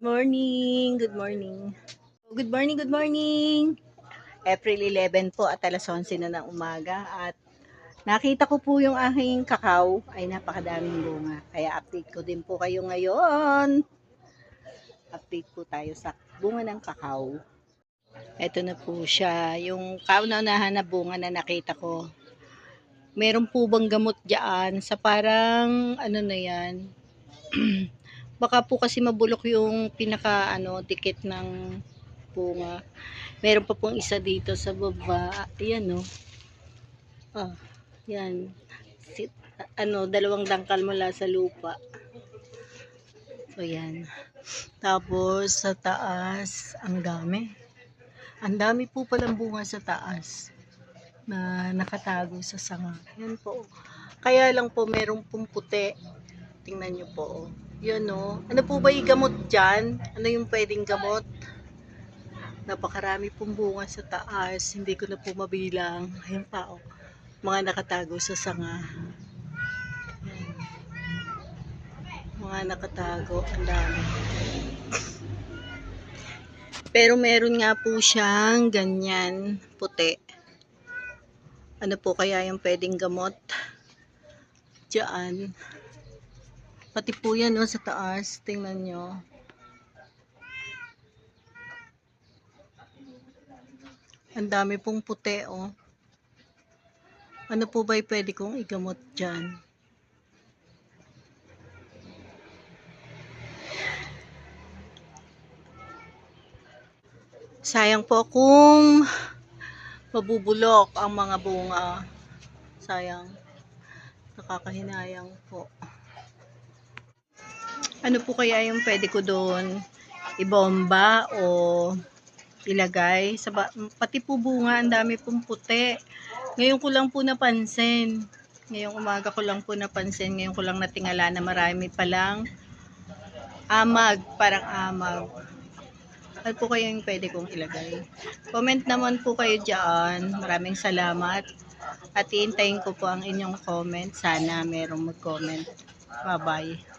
Morning, good morning. Good morning, good morning. April 11 po at alas 11 na ng umaga at nakita ko po yung aking kakao ay napakadaming bunga. Kaya update ko din po kayo ngayon. Update po tayo sa bunga ng kakao. Ito na po siya, yung kauna-unahan na bunga na nakita ko. Meron po bang gamot dyan sa parang ano na yan? Baka po kasi mabulok yung dikit ng bunga. Meron pa pong isa dito sa baba. Ayan, oh. Ah, yan. Si, dalawang dangkal mula sa lupa. So, yan. Tapos, sa taas, ang dami. Ang dami po palang bunga sa taas na nakatago sa sanga. Yan po. Kaya lang po, meron pong puti. Tingnan nyo po. Yan, oh. Ano po ba yung gamot dyan? Ano yung pwedeng gamot? Napakarami pong bunga sa taas. Hindi ko na po mabilang. Ayun pa, oh. Mga nakatago sa sanga. Ayan. Mga nakatago. Ang dami. Pero meron nga po siyang ganyan puti. Ano po kaya yung pwedeng gamot? Diyan. Pati po yan, oh, sa taas. Tingnan nyo. Ang dami pong puti, oh. Ano po ba yung pwede kong igamot dyan? Sayang po kung mabubulok ang mga bunga. Sayang. Nakakahinayang po. Ano po kaya yung pwede ko doon ibomba o ilagay? Pati po bunga, ang dami pong puti. Ngayon ko lang po napansin. Ngayong umaga ko lang po napansin. Ngayon ko lang natingala na marami palang amag, parang amag. Ano po kayo yung pwede kong ilagay? Comment naman po kayo dyan. Maraming salamat. At iintayin ko po ang inyong comment. Sana merong mag-comment. Bye-bye.